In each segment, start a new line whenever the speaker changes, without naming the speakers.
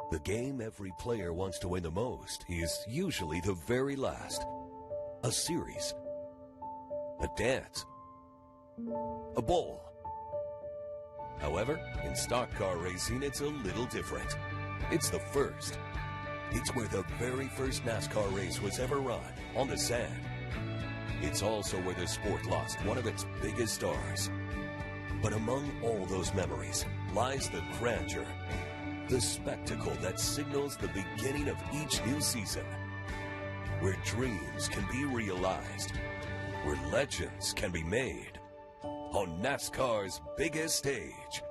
The game every player wants to win the most is usually the very last. A series, a dance, a bowl. However, in stock car racing, it's a little different. It's the first. It's where the very first NASCAR race was ever run, on the sand. It's also where the sport lost one of its biggest stars. But among all those memories lies the grandeur, the spectacle that signals the beginning of each new season. Where dreams can be realized, where legends can be made. On NASCAR's biggest stage,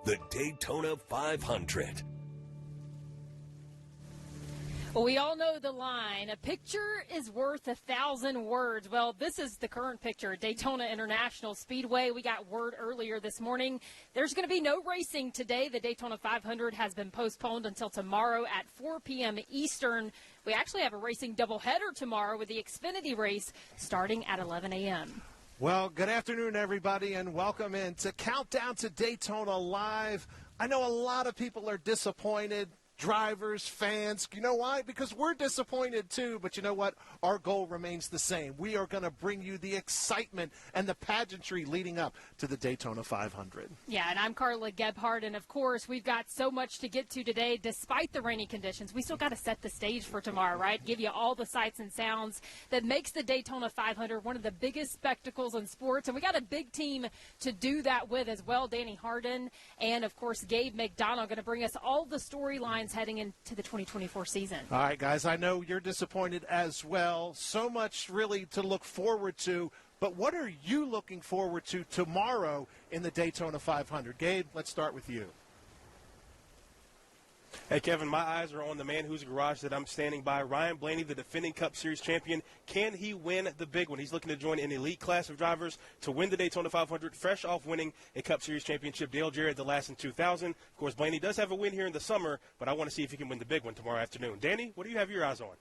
the Daytona 500.
Well, we all know the line, a picture is worth 1,000 words. Well, this is the current picture at Daytona International Speedway. We got word earlier this morning there's going to be no racing today. The Daytona 500 has been postponed until tomorrow at 4 p.m. Eastern. We actually have a racing doubleheader tomorrow with the Xfinity race starting at 11 a.m.
Well, good afternoon, everybody, and welcome in to Countdown to Daytona Live. I know a lot of people are disappointed. Drivers, fans, you know why? Because we're disappointed too, but you know what? Our goal remains the same. We are going to bring you the excitement and the pageantry leading up to the Daytona 500.
Yeah, and I'm Carla Gebhardt, and of course, we've got so much to get to today. Despite the rainy conditions, we still got to set the stage for tomorrow, right? Give you all the sights and sounds that makes the Daytona 500 one of the biggest spectacles in sports, and we got a big team to do that with as well. Danny Hardin and, of course, Gabe McDonald going to bring us all the storylines heading into the 2024 season.
All right, guys, I know you're disappointed as well. So much really to look forward to, but what are you looking forward to tomorrow in the Daytona 500? Gabe, let's start with you.
Hey, Kevin, my eyes are on the man whose garage that I'm standing by, Ryan Blaney, the defending Cup Series champion. Can he win the big one? He's looking to join an elite class of drivers to win the Daytona 500, fresh off winning a Cup Series championship. Dale Jarrett, the last in 2000. Of course, Blaney does have a win here in the summer, but I want to see if he can win the big one tomorrow afternoon. Danny, what do you have your eyes on?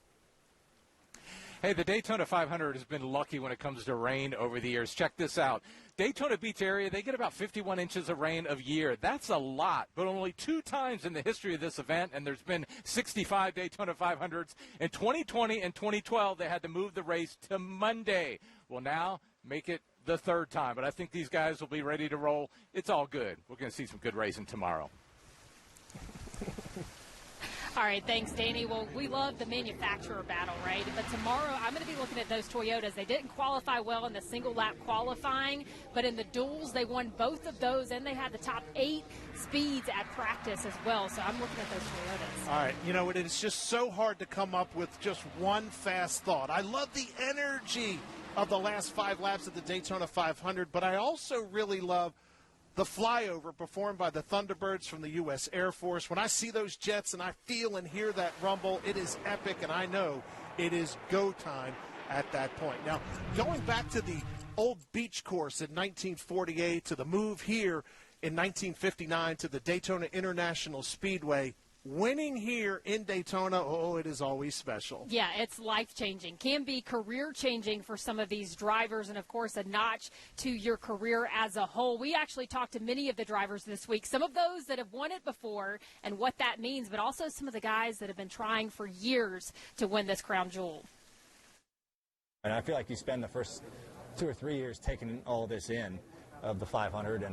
Hey, the Daytona 500 has been lucky when it comes to rain over the years. Check this out. Daytona Beach area, they get about 51 inches of rain a year. That's a lot, but only 2 times in the history of this event, and there's been 65 Daytona 500s. In 2020 and 2012, they had to move the race to Monday. Well, now make it the 3rd time, but I think these guys will be ready to roll. It's all good. We're going to see some good racing tomorrow.
All right, thanks, Danny. Well, we love the manufacturer battle, right? But tomorrow I'm going to be looking at those Toyotas. They didn't qualify well in the single-lap qualifying, but in the duels they won both of those, and they had the top 8 speeds at practice as well. So I'm looking at those Toyotas.
All right, you know, it is just so hard to come up with just one fast thought. I love the energy of the last 5 laps of the Daytona 500, but I also really love the flyover performed by the Thunderbirds from the U.S. Air Force. When I see those jets and I feel and hear that rumble, it is epic, and I know it is go time at that point. Now, going back to the old beach course in 1948 to the move here in 1959 to the Daytona International Speedway, winning here in Daytona, oh, it is always special.
Yeah, it's life-changing. Can be career-changing for some of these drivers, and, of course, a notch to your career as a whole. We actually talked to many of the drivers this week, some of those that have won it before and what that means, but also some of the guys that have been trying for years to win this crown jewel.
And I feel like you spend the first 2 or 3 years taking all this in of the 500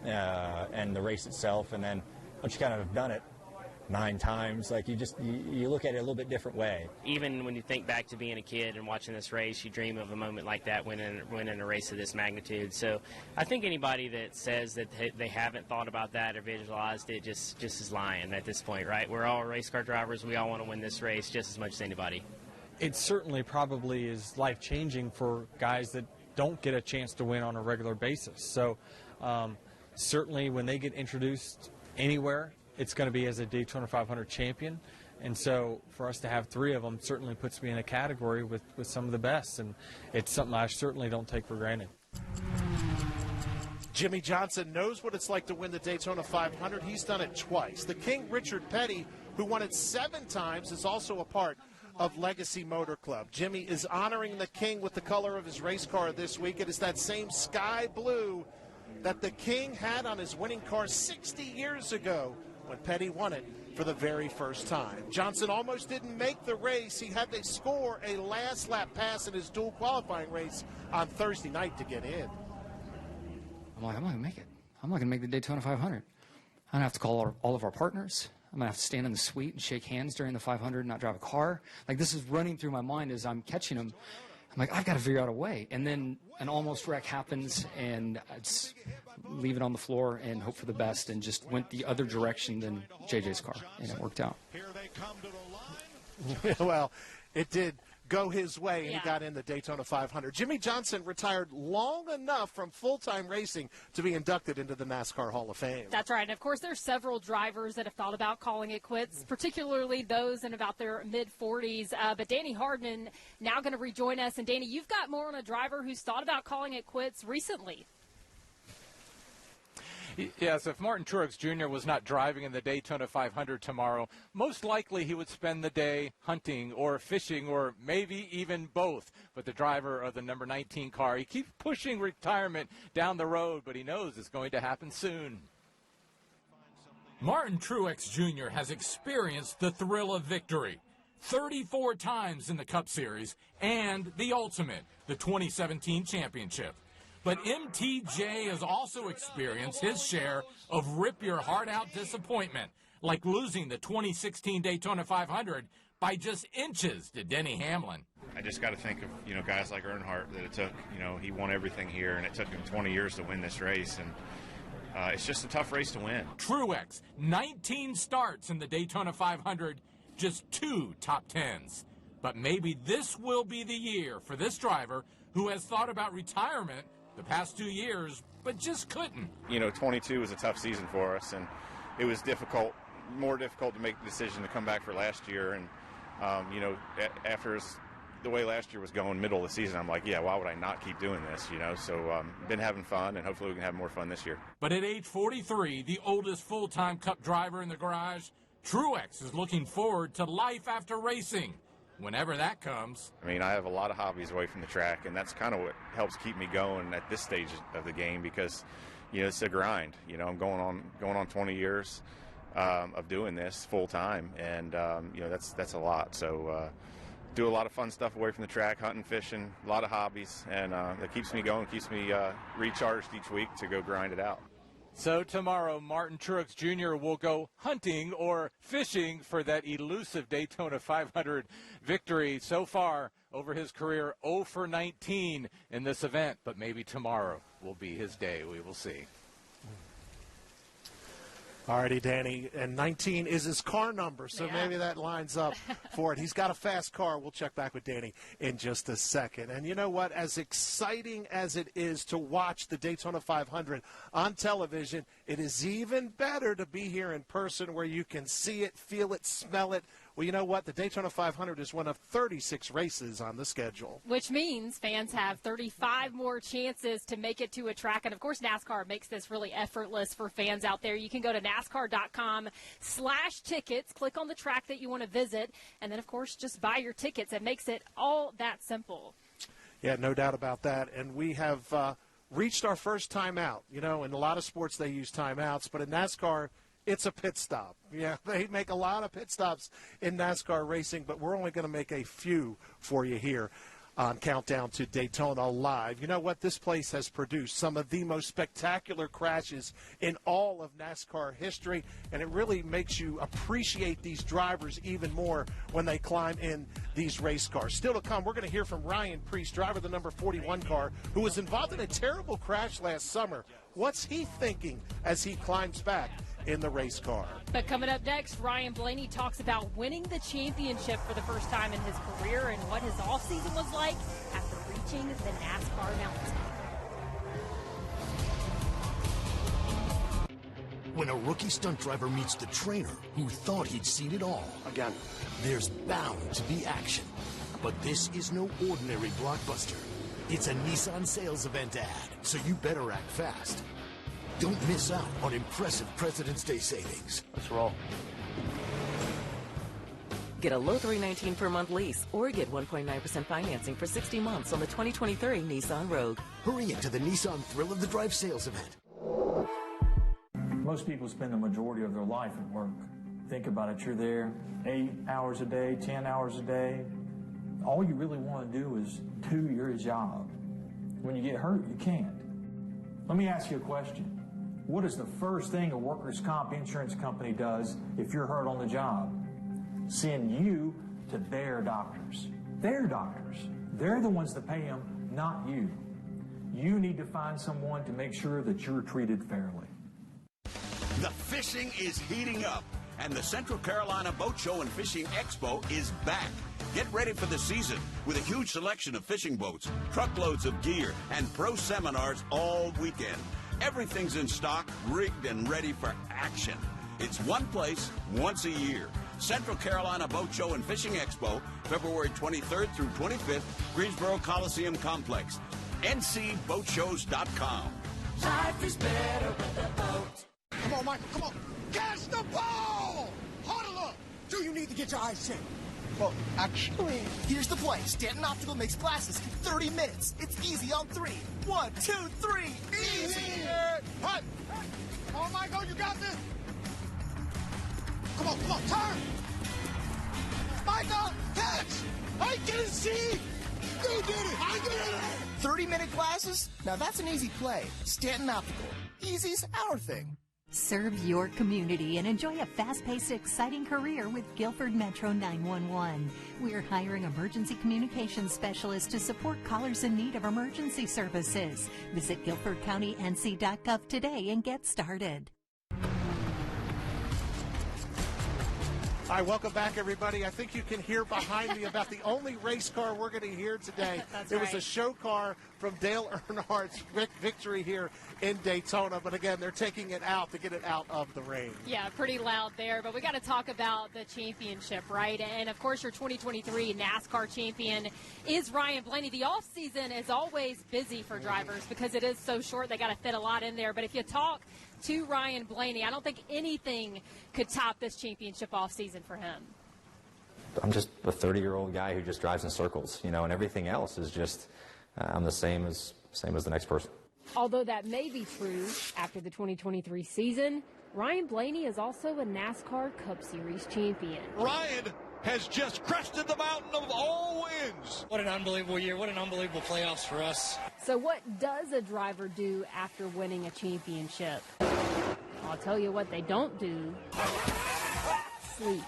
and the race itself, and then once you kind of have done it 9 times, like you look at it a little bit different way.
Even when you think back to being a kid and watching this race, you dream of a moment like that winning a race of this magnitude. So I think anybody that says that they haven't thought about that or visualized it just is lying at this point, right? We're all race car drivers. We all want to win this race just as much as anybody.
It certainly probably is life-changing for guys that don't get a chance to win on a regular basis. So certainly when they get introduced anywhere, it's going to be as a Daytona 500 champion. And so for us to have 3 of them certainly puts me in a category with some of the best. And it's something I certainly don't take for granted.
Jimmie Johnson knows what it's like to win the Daytona 500. He's done it twice. The King, Richard Petty, who won it 7 times, is also a part of Legacy Motor Club. Jimmy is honoring the King with the color of his race car this week. It is that same sky blue that the King had on his winning car 60 years ago when Petty won it for the very first time. Johnson almost didn't make the race. He had to score a last lap pass in his dual qualifying race on Thursday night to get in.
I'm like, I'm not going to make it. I'm not going to make the Daytona 500. I'm going to have to call all of our partners. I'm going to have to stand in the suite and shake hands during the 500 and not drive a car. Like, this is running through my mind as I'm catching him. I'm like, I've got to figure out a way. And then an almost wreck happens, and I just leave it on the floor and hope for the best, and just went the other direction than JJ's car, and it worked out.
Here they come to the line. Well, it did go his way, and he got in the Daytona 500. Jimmy Johnson retired long enough from full-time racing to be inducted into the NASCAR Hall of Fame.
That's right. And, of course, there's several drivers that have thought about calling it quits, particularly those in about their mid-40s. But Danny Hardman now going to rejoin us. And, Danny, you've got more on a driver who's thought about calling it quits recently.
Yes, if Martin Truex Jr. was not driving in the Daytona 500 tomorrow, most likely he would spend the day hunting or fishing or maybe even both. But the driver of the number 19 car, he keeps pushing retirement down the road, but he knows it's going to happen soon.
Martin Truex Jr. has experienced the thrill of victory 34 times in the Cup Series and the ultimate, the 2017 championship. But MTJ has also experienced his share of rip-your-heart-out disappointment, like losing the 2016 Daytona 500 by just inches to Denny Hamlin.
I just got to think of, guys like Earnhardt that it took, he won everything here, and it took him 20 years to win this race, and it's just a tough race to win.
Truex, 19 starts in the Daytona 500, just 2 top 10s. But maybe this will be the year for this driver who has thought about retirement the past 2 years, but just couldn't.
22 was a tough season for us, and it was more difficult to make the decision to come back for last year. And, after the way last year was going, middle of the season, I'm like, yeah, why would I not keep doing this, So been having fun, and hopefully we can have more fun this year.
But at age 43, the oldest full-time Cup driver in the garage, Truex is looking forward to life after racing, whenever that comes.
I mean, I have a lot of hobbies away from the track, and that's kind of what helps keep me going at this stage of the game because, it's a grind. I'm going on 20 years of doing this full time, and that's a lot. So do a lot of fun stuff away from the track, hunting, fishing, a lot of hobbies, and that keeps me going, keeps me recharged each week to go grind it out.
So tomorrow, Martin Truex Jr. will go hunting or fishing for that elusive Daytona 500 victory. So far, over his career, 0 for 19 in this event. But maybe tomorrow will be his day. We will see.
All righty, Danny. And 19 is his car number, so maybe that lines up for it. He's got a fast car. We'll check back with Danny in just a second. And you know what? As exciting as it is to watch the Daytona 500 on television, it is even better to be here in person where you can see it, feel it, smell it. Well, you know what? The Daytona 500 is one of 36 races on the schedule.
Which means fans have 35 more chances to make it to a track. And, of course, NASCAR makes this really effortless for fans out there. You can go to NASCAR.com/tickets, click on the track that you want to visit, and then, of course, just buy your tickets. It makes it all that simple.
Yeah, no doubt about that. And we have reached our first timeout. In a lot of sports they use timeouts, but in NASCAR, it's a pit stop. Yeah, they make a lot of pit stops in NASCAR racing, but we're only going to make a few for you here on Countdown to Daytona Live. You know what? This place has produced some of the most spectacular crashes in all of NASCAR history, and it really makes you appreciate these drivers even more when they climb in these race cars. Still to come, we're going to hear from Ryan Preece, driver of the number 41 car, who was involved in a terrible crash last summer. What's he thinking as he climbs back in the race car?
But coming up next, Ryan Blaney talks about winning the championship for the first time in his career and what his offseason was like after reaching the NASCAR mountaintop.
When a rookie stunt driver meets the trainer who thought he'd seen it all, again, there's bound to be action. But this is no ordinary blockbuster. It's a Nissan sales event ad, so you better act fast. Don't miss out on impressive President's Day savings.
Let's roll. Get a low $319 per month lease or get 1.9% financing for 60 months on the 2023 Nissan Rogue.
Hurry into the Nissan Thrill of the Drive sales event.
Most people spend the majority of their life at work. Think about it, you're there 8 hours a day, 10 hours a day. All you really want to do is do your job. When you get hurt, you can't. Let me ask you a question. What is the first thing a workers' comp insurance company does if you're hurt on the job? Send you to their doctors. Their doctors. They're the ones that pay them, not you. You need to find someone to make sure that you're treated fairly.
The fishing is heating up, and the Central Carolina Boat Show and Fishing Expo is back. Get ready for the season with a huge selection of fishing boats, truckloads of gear, and pro seminars all weekend. Everything's in stock, rigged, and ready for action. It's one place, once a year. Central Carolina Boat Show and Fishing Expo, February 23rd through 25th, Greensboro Coliseum Complex. ncboatshows.com.
Life is better with a boat. Come on, Michael, come on. Catch the ball! Huddle up! Do you need to get your eyes checked?
Well, actually, here's the play. Stanton Optical makes glasses in 30 minutes. It's easy on 3. 1, 2, 3. Easy!
Hut! Come on, Michael, you got this! Come on, turn! Michael, catch! I didn't see! You did it! I did it!
30-minute glasses? Now that's an easy play. Stanton Optical. Easy's our thing.
Serve your community and enjoy a fast-paced, exciting career with Guilford Metro 911. We're hiring emergency communications specialists to support callers in need of emergency services. Visit guilfordcountync.gov today and get started.
All right, welcome back, everybody. I think you can hear behind me about the only race car we're going to hear today. It was a show car from Dale Earnhardt's victory here in Daytona. But, again, they're taking it out to get it out of the rain.
Yeah, pretty loud there. But we got to talk about the championship, right? And, of course, your 2023 NASCAR champion is Ryan Blaney. The offseason is always busy for drivers because it is so short. They got to fit a lot in there. But if you talk to Ryan Blaney, I don't think anything could top this championship offseason for him.
I'm just a 30-year-old guy who just drives in circles, and everything else is just I'm the same as the next person.
Although that may be true after the 2023 season, Ryan Blaney is also a NASCAR Cup Series champion.
Ryan has just crested the mountain of all wins.
What an unbelievable year. What an unbelievable playoffs for us.
So what does a driver do after winning a championship? I'll tell you what they don't do. Sleep.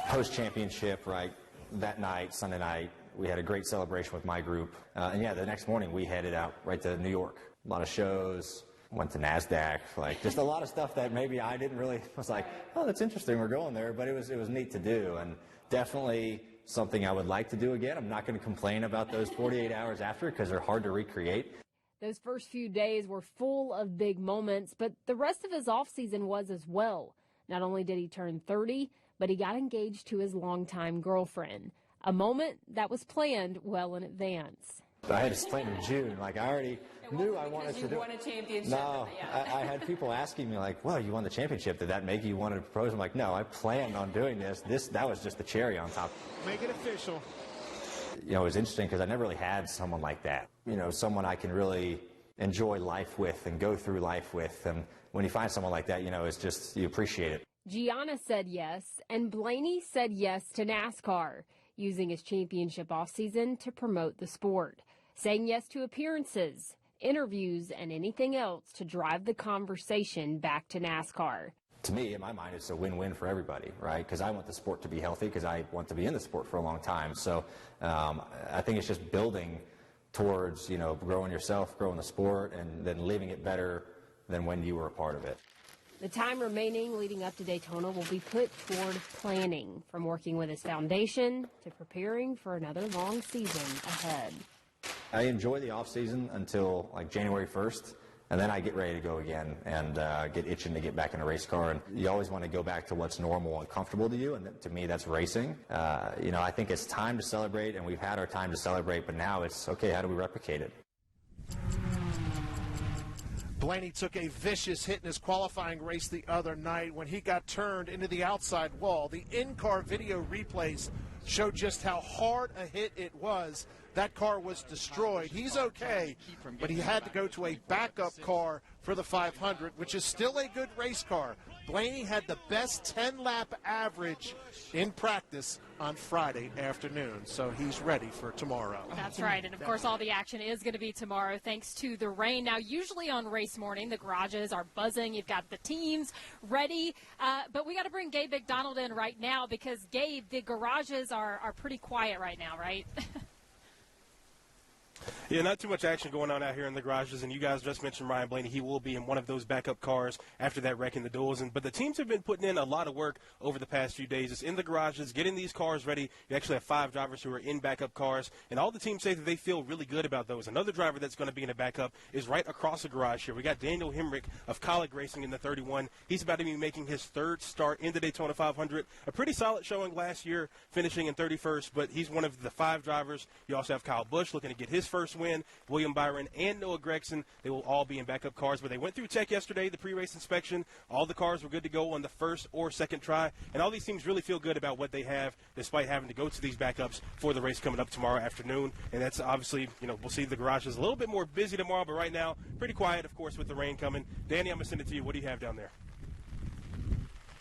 Post-championship, right, that night, Sunday night, we had a great celebration with my group. And the next morning we headed out right to New York. A lot of shows, went to NASDAQ, just a lot of stuff that maybe I didn't really, was like, oh, that's interesting, we're going there. But it was neat to do, and definitely something I would like to do again. I'm not going to complain about those 48 hours after because they're hard to recreate.
Those first few days were full of big moments, but the rest of his offseason was as well. Not only did he turn 30, but he got engaged to his longtime girlfriend, a moment that was planned well in advance.
I had to plan in June. I already knew I wanted to do it.
You won a championship.
No, I had people asking me well, you won the championship. Did that make you want to propose? I'm like, no, I planned on doing this. That was just the cherry on top.
Make it official.
It was interesting because I never really had someone like that. Someone I can really enjoy life with and go through life with. And when you find someone like that, it's just, you appreciate it.
Gianna said yes, and Blaney said yes to NASCAR, using his championship offseason to promote the sport, saying yes to appearances, interviews, and anything else to drive the conversation back to NASCAR.
To me, in my mind, it's a win-win for everybody, right? Because I want the sport to be healthy, because I want to be in the sport for a long time. So I think it's just building towards, growing yourself, growing the sport, and then leaving it better than when you were a part of it.
The time remaining leading up to Daytona will be put toward planning, from working with his foundation to preparing for another long season ahead.
I enjoy the off-season until January 1st, and then I get ready to go again and get itching to get back in a race car. And you always want to go back to what's normal and comfortable to you, and to me, that's racing. I think it's time to celebrate, and we've had our time to celebrate, but now it's, okay, how do we replicate it?
Blaney took a vicious hit in his qualifying race the other night when he got turned into the outside wall. The in-car video replays showed just how hard a hit it was. that car was destroyed. He's okay, but he had to go to a backup car for the 500, which is still a good race car. Blaney had the best 10-lap average in practice on Friday afternoon, so he's ready for tomorrow.
That's right, and of course all the action is going to be tomorrow thanks to the rain. Now, usually on race morning, the garages are buzzing. You've got the teams ready, but we got to bring Gabe McDonald in right now because, Gabe, the garages are pretty quiet right now, right?
Yeah, not too much action going on out here in the garages, and you guys just mentioned Ryan Blaney. He will be in one of those backup cars after that wreck in the duels. But the teams have been putting in a lot of work over the past few days. It's in the garages, getting these cars ready. You actually have 5 drivers who are in backup cars, and all the teams say that they feel really good about those. Another driver that's going to be in a backup is right across the garage here. We got Daniel Hemrick of Colleague Racing in the 31. He's about to be making his 3rd start in the Daytona 500. A pretty solid showing last year, finishing in 31st, but he's one of the 5 drivers. You also have Kyle Busch looking to get his first win. William Byron and Noah Gregson, they will all be in backup cars. But they went through tech yesterday, the pre-race inspection. All the cars were good to go on the first or second try. And all these teams really feel good about what they have, despite having to go to these backups for the race coming up tomorrow afternoon. And that's obviously, we'll see the garages a little bit more busy tomorrow. But right now, pretty quiet, of course, with the rain coming. Danny, I'm going to send it to you. What do you have down there?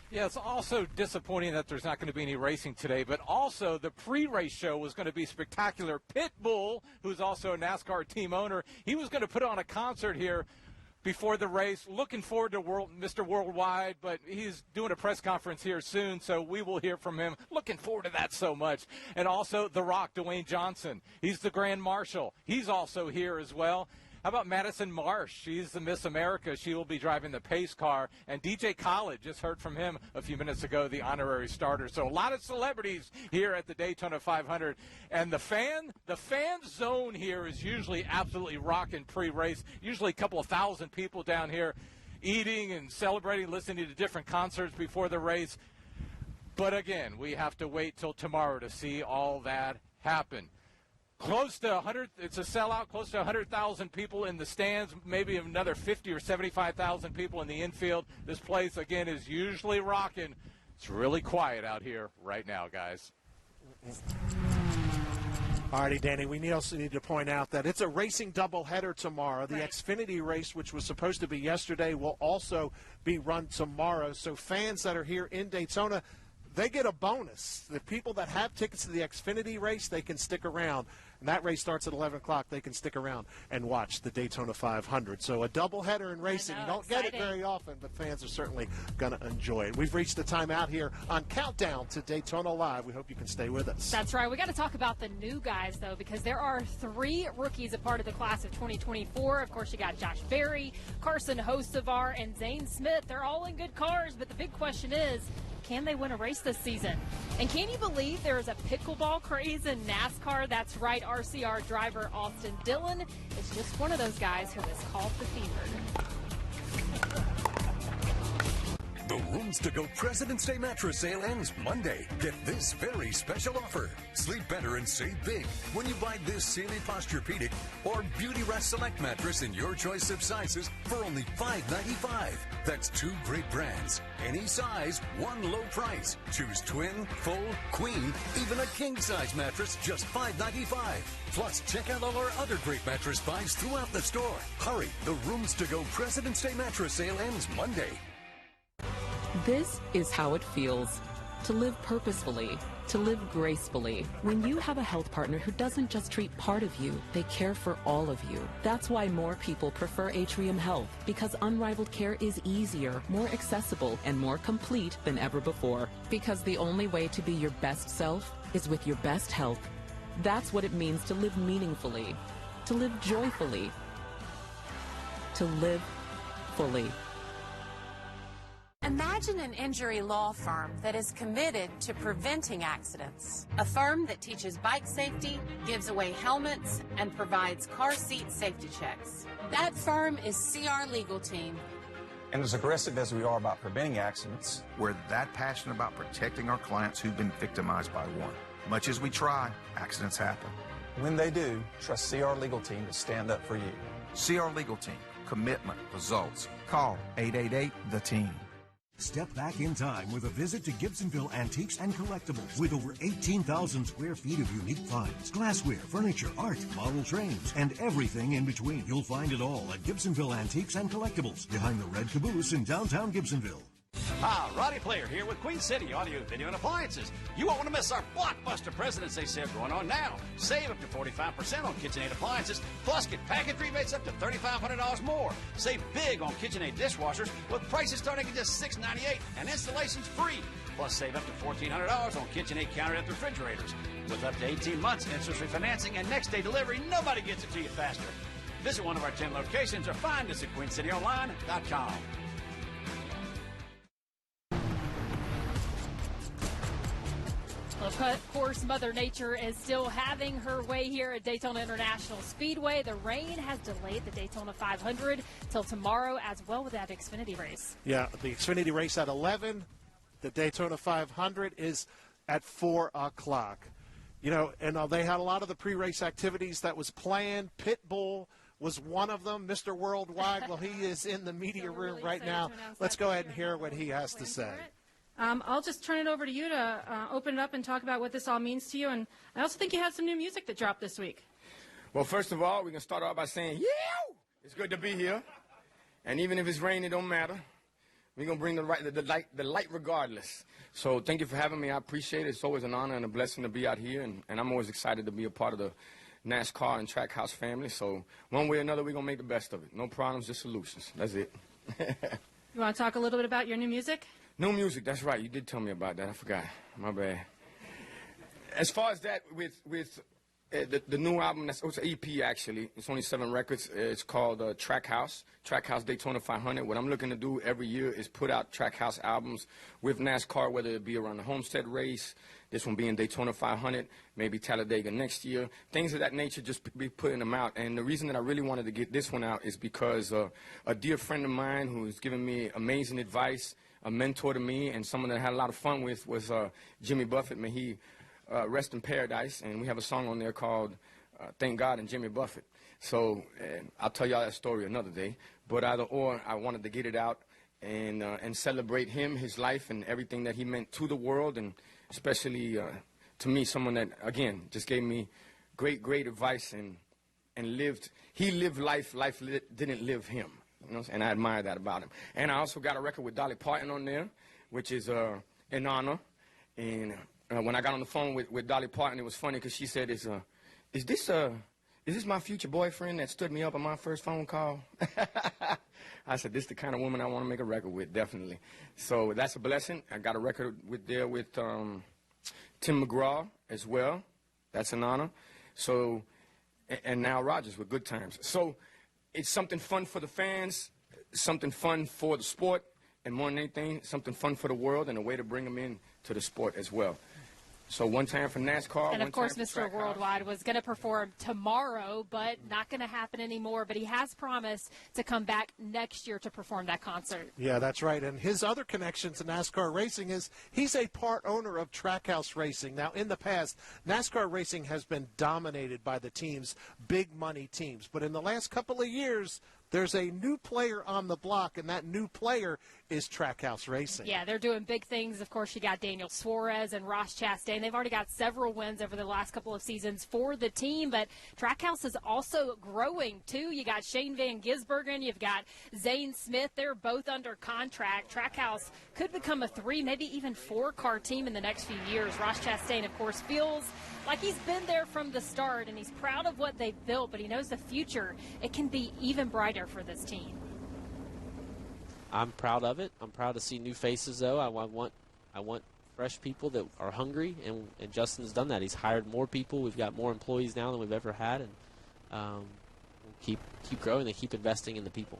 Yeah, it's also disappointing that there's not going to be any racing today, but also the pre-race show was going to be spectacular. Pitbull, who's also a NASCAR team owner, he was going to put on a concert here before the race. Looking forward to Mr. Worldwide, but he's doing a press conference here soon, so we will hear from him. Looking forward to that so much. And also The Rock, Dwayne Johnson. He's the Grand Marshal. He's also here as well. How about Madison Marsh? She's the Miss America. She will be driving the pace car. And DJ Khaled, just heard from him a few minutes ago, the honorary starter. So a lot of celebrities here at the Daytona 500. And the fan zone here is usually absolutely rocking pre-race. Usually a couple of thousand people down here eating and celebrating, listening to different concerts before the race. But again, we have to wait till tomorrow to see all that happen. Close to 100, it's a sellout, close to 100,000 people in the stands, maybe another 50 or 75,000 people in the infield. This place, again, is usually rocking. It's really quiet out here right now, guys.
All righty, Danny, we also need to point out that it's a racing doubleheader tomorrow. The Xfinity race, which was supposed to be yesterday, will also be run tomorrow. So fans that are here in Daytona, they get a bonus. The people that have tickets to the Xfinity race, they can stick around. And that race starts at 11 o'clock. They can stick around and watch the Daytona 500. So a doubleheader in racing. You don't get it very often, but fans are certainly going to enjoy it. We've reached the time out here on Countdown to Daytona Live. We hope you can stay with us.
That's right. We got to talk about the new guys, though, because there are 3 rookies a part of the class of 2024. Of course, you got Josh Berry, Carson Hocevar, and Zane Smith. They're all in good cars, but the big question is, can they win a race this season? And can you believe there is a pickleball craze in NASCAR? That's right, RCR driver Austin Dillon is just one of those guys who is called the fever.
The Rooms to Go President's Day mattress sale ends Monday. Get this very special offer. Sleep better and save big when you buy this Sealy Posturepedic or Beauty Rest Select mattress in your choice of sizes for only $5.95. That's 2 great brands, any size, one low price. Choose twin, full, queen, even a king-size mattress, just $5.95. Plus, check out all our other great mattress buys throughout the store. Hurry, the Rooms to Go President's Day mattress sale ends Monday.
This is how it feels to live purposefully, to live gracefully. When you have a health partner who doesn't just treat part of you, they care for all of you. That's why more people prefer Atrium Health, because unrivaled care is easier, more accessible, and more complete than ever before. Because the only way to be your best self is with your best health. That's what it means to live meaningfully, to live joyfully, to live fully.
Imagine an injury law firm that is committed to preventing accidents. A firm that teaches bike safety, gives away helmets, and provides car seat safety checks. That firm is CR Legal Team.
And as aggressive as we are about preventing accidents,
we're that passionate about protecting our clients who've been victimized by one. Much as we try, accidents happen.
When they do, trust CR Legal Team to stand up for you.
CR Legal Team. Commitment. Results. Call 888-THE-TEAM.
Step back in time with a visit to Gibsonville Antiques and Collectibles with over 18,000 square feet of unique finds, glassware, furniture, art, model trains, and everything in between. You'll find it all at Gibsonville Antiques and Collectibles behind the Red Caboose in downtown Gibsonville.
Ah, Roddy Player here with Queen City Audio, Video, and Appliances. You won't want to miss our blockbuster President's Day sale going on now. Save up to 45% on KitchenAid appliances, plus get package rebates up to $3,500 more. Save big on KitchenAid dishwashers with prices starting at just $6.98 and installations free. Plus save up to $1,400 on KitchenAid counter-top refrigerators. With up to 18 months interest-free financing and next-day delivery, nobody gets it to you faster. Visit one of our 10 locations or find us at QueenCityOnline.com.
Of course, Mother Nature is still having her way here at Daytona International Speedway. The rain has delayed the Daytona 500 till tomorrow, as well with that Xfinity race.
Yeah, the Xfinity race at 11. The Daytona 500 is at 4 o'clock. You know, and they had a lot of the pre-race activities that was planned. Pitbull was one of them. Mr. Worldwide, well, he is in the media room right now. Let's go ahead and hear what he has to say.
I'll just turn it over to you to open it up and talk about what this all means to you. And I also think you had some new music that dropped this week.
Well, first of all, we can start off by saying, yeah, it's good to be here. And even if it's raining, it don't matter. We're going to bring the light regardless. So thank you for having me. I appreciate it. It's always an honor and a blessing to be out here. And I'm always excited to be a part of the NASCAR and Trackhouse family. So one way or another, we're going to make the best of it. No problems, just solutions. That's it.
You want to talk a little bit about your new music?
No music, that's right. You did tell me about that. I forgot. My bad. As far as that, with the new album, it's an EP actually. It's only 7 records. It's called Trackhouse Daytona 500. What I'm looking to do every year is put out Trackhouse albums with NASCAR, whether it be around the Homestead race, this one being Daytona 500, maybe Talladega next year. Things of that nature, just be putting them out. And the reason that I really wanted to get this one out is because a dear friend of mine who has given me amazing advice, a mentor to me, and someone that I had a lot of fun with was Jimmy Buffett. May he rest in paradise. And we have a song on there called Thank God and Jimmy Buffett. So I'll tell y'all that story another day. But either or, I wanted to get it out and celebrate him, his life, and everything that he meant to the world, and especially to me, someone that, again, just gave me great advice and lived. He lived life didn't live him. You know, and I admire that about him. And I also got a record with Dolly Parton on there, which is an honor. And when I got on the phone with Dolly Parton, it was funny because she said, is this my future boyfriend that stood me up on my first phone call? I said, this is the kind of woman I want to make a record with, definitely. So that's a blessing. I got a record with Tim McGraw as well. That's an honor. So, and Nile Rodgers with Good Times. So it's something fun for the fans, something fun for the sport, and more than anything, something fun for the world and a way to bring them in to the sport as well. So one time for NASCAR.
And, of course, Mr. Worldwide was going to perform tomorrow, but not going to happen anymore. But he has promised to come back next year to perform that concert.
Yeah, that's right. And his other connection to NASCAR racing is he's a part owner of Trackhouse Racing. Now, in the past, NASCAR racing has been dominated by the teams, big money teams. But in the last couple of years, there's a new player on the block, and that new player is Trackhouse Racing.
Yeah, they're doing big things. Of course, you got Daniel Suarez and Ross Chastain. They've already got several wins over the last couple of seasons for the team, but Trackhouse is also growing, too. You got Shane Van Gisbergen. You've got Zane Smith. They're both under contract. Trackhouse could become a 3, maybe even 4-car team in the next few years. Ross Chastain, of course, feels like he's been there from the start, and he's proud of what they've built, but he knows the future, it can be even brighter for this team.
I'm proud of it. I'm proud to see new faces, though. I want fresh people that are hungry, and Justin's done that. He's hired more people. We've got more employees now than we've ever had, and we'll keep growing and keep investing in the people.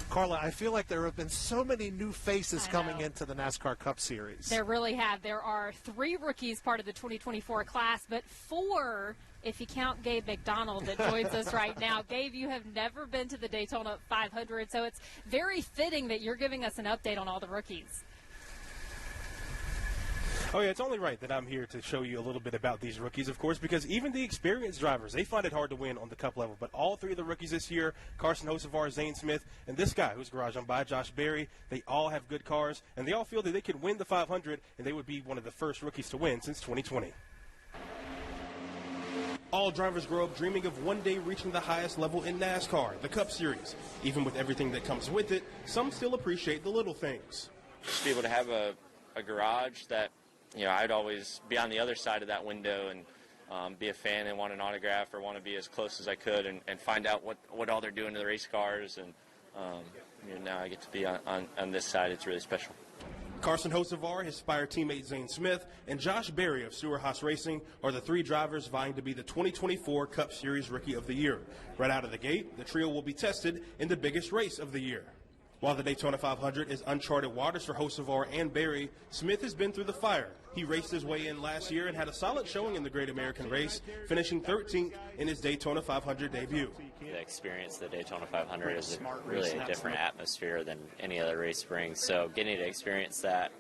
Carla, I feel like there have been so many new faces coming into the NASCAR Cup Series.
There really have. There are 3 rookies part of the 2024 class, but 4 if you count Gabe McDonald that joins us right now. Gabe, you have never been to the Daytona 500, so it's very fitting that you're giving us an update on all the rookies.
Oh, yeah, it's only right that I'm here to show you a little bit about these rookies, of course, because even the experienced drivers, they find it hard to win on the Cup level. But all three of the rookies this year, Carson Hocevar, Zane Smith, and this guy whose garage I'm by, Josh Berry, they all have good cars, and they all feel that they could win the 500, and they would be one of the first rookies to win since 2020. All drivers grow up dreaming of one day reaching the highest level in NASCAR, the Cup Series. Even with everything that comes with it, some still appreciate the little things.
Just be able to have a garage that, you know, I'd always be on the other side of that window and be a fan and want an autograph or want to be as close as I could and find out what all they're doing to the race cars. And you know, now I get to be on this side. It's really special.
Carson Hocevar, his Spire teammate Zane Smith, and Josh Berry of Sewer Haas Racing are the three drivers vying to be the 2024 Cup Series Rookie of the Year. Right out of the gate, the trio will be tested in the biggest race of the year. While the Daytona 500 is uncharted waters for Hocevar and Berry, Smith has been through the fire. He raced his way in last year and had a solid showing in the Great American Race, finishing 13th in his Daytona 500 debut.
The experience of the Daytona 500 is really a different atmosphere than any other race brings. So getting to experience that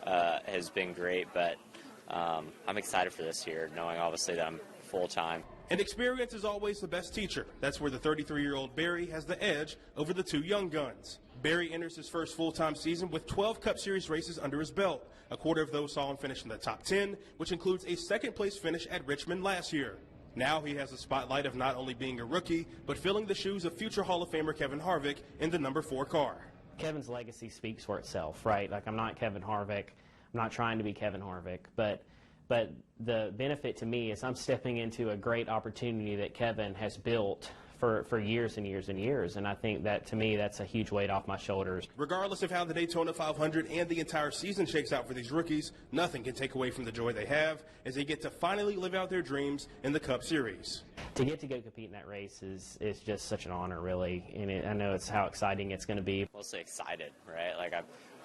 has been great, but I'm excited for this year, knowing obviously that I'm full-time.
And experience is always the best teacher. That's where the 33-year-old Berry has the edge over the two young guns. Berry enters his first full-time season with 12 Cup Series races under his belt. A quarter of those saw him finish in the top 10, which includes a second-place finish at Richmond last year. Now he has the spotlight of not only being a rookie, but filling the shoes of future Hall of Famer Kevin Harvick in the number 4 car.
Kevin's legacy speaks for itself, right? Like, I'm not Kevin Harvick. I'm not trying to be Kevin Harvick, but the benefit to me is I'm stepping into a great opportunity that Kevin has built for years and years and years, and I think that, to me, that's a huge weight off my shoulders.
Regardless of how the Daytona 500 and the entire season shakes out for these rookies, nothing can take away from the joy they have as they get to finally live out their dreams in the Cup Series.
To get to go compete in that race is just such an honor, really, and I know it's how exciting it's going to be.
Mostly excited, right? Like,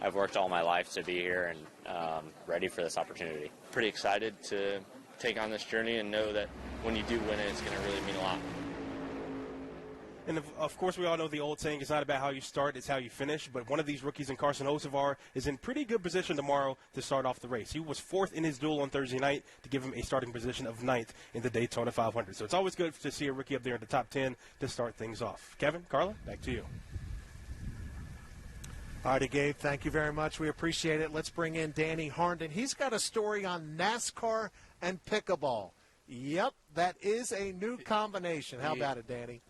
I've worked all my life to be here and ready for this opportunity.
Pretty excited to take on this journey and know that when you do win it, it's going to really mean a lot.
And of course, we all know the old saying, it's not about how you start, it's how you finish. But one of these rookies in Carson Hocevar is in pretty good position tomorrow to start off the race. He was 4th in his duel on Thursday night to give him a starting position of 9th in the Daytona 500. So it's always good to see a rookie up there in the top 10 to start things off. Kevin, Carla, back to you.
All righty, Gabe, thank you very much. We appreciate it. Let's bring in Danny Harnden. He's got a story on NASCAR and pickleball. Yep, that is a new combination. How about it, Danny?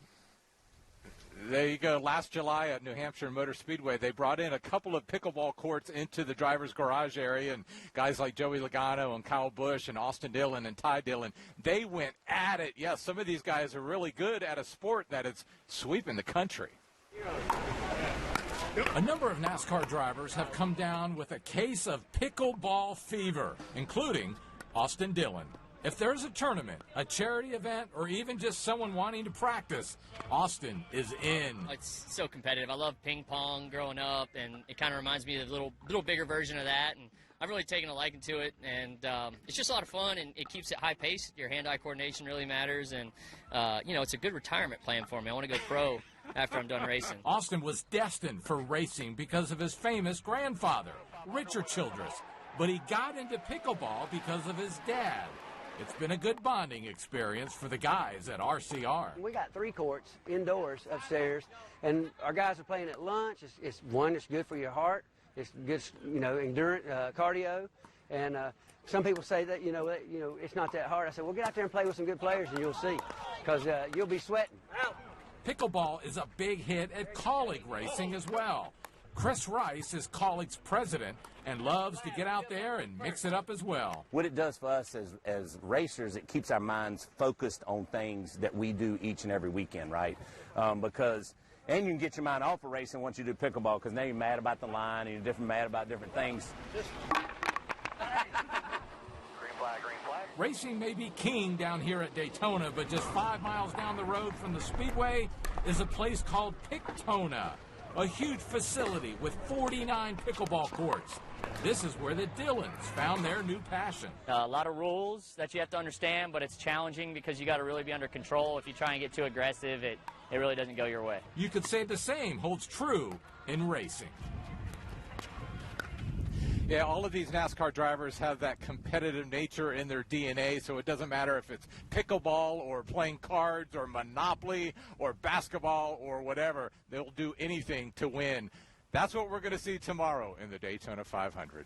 There you go. Last July at New Hampshire Motor Speedway, they brought in a couple of pickleball courts into the driver's garage area, and guys like Joey Logano and Kyle Busch and Austin Dillon and Ty Dillon, they went at it. Yes, some of these guys are really good at a sport that is sweeping the country.
A number of NASCAR drivers have come down with a case of pickleball fever, including Austin Dillon. If there's a tournament, a charity event, or even just someone wanting to practice, Austin is in.
It's so competitive. I love ping pong growing up, and it kind of reminds me of a little bigger version of that. And I've really taken a liking to it, and it's just a lot of fun, and it keeps it high paced. Your hand-eye coordination really matters, and you know, it's a good retirement plan for me. I want to go pro after I'm done racing.
Austin was destined for racing because of his famous grandfather, Richard Childress, but he got into pickleball because of his dad. It's been a good bonding experience for the guys at RCR.
We got 3 courts indoors upstairs, and our guys are playing at lunch. It's good for your heart. It's good, you know, endurance, cardio, and some people say that, you know, it's not that hard. I said, well, get out there and play with some good players, and you'll see, because you'll be sweating.
Pickleball is a big hit at Kaulig Racing as well. Chris Rice is Kaulig's president and loves to get out there and mix it up as well.
What it does for us as racers, it keeps our minds focused on things that we do each and every weekend, right? And you can get your mind off of racing once you do pickleball, because now you're mad about the line and you're mad about different things.
Racing may be king down here at Daytona, but just 5 miles down the road from the Speedway is a place called Pictona, a huge facility with 49 pickleball courts. This is where the Dillons found their new passion.
A lot of rules that you have to understand, but it's challenging because you got to really be under control. If you try and get too aggressive, it really doesn't go your way.
You could say the same holds true in racing.
Yeah, all of these NASCAR drivers have that competitive nature in their DNA, so it doesn't matter if it's pickleball or playing cards or Monopoly or basketball or whatever. They'll do anything to win. That's what we're going to see tomorrow in the Daytona 500.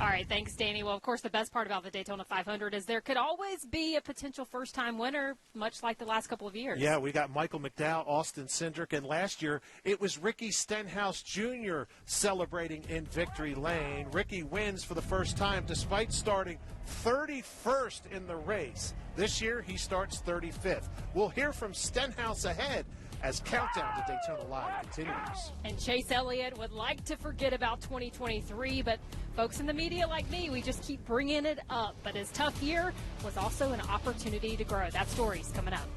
All right, thanks, Danny. Well, of course, the best part about the Daytona 500 is there could always be a potential first-time winner, much like the last couple of years.
Yeah, we got Michael McDowell, Austin Cindric, and last year it was Ricky Stenhouse Jr. celebrating in victory lane. Ricky wins for the first time despite starting 31st in the race. This year he starts 35th. We'll hear from Stenhouse ahead as Countdown to Daytona Live continues.
And Chase Elliott would like to forget about 2023, but folks in the media like me, we just keep bringing it up. But his tough year was also an opportunity to grow. That story's coming up.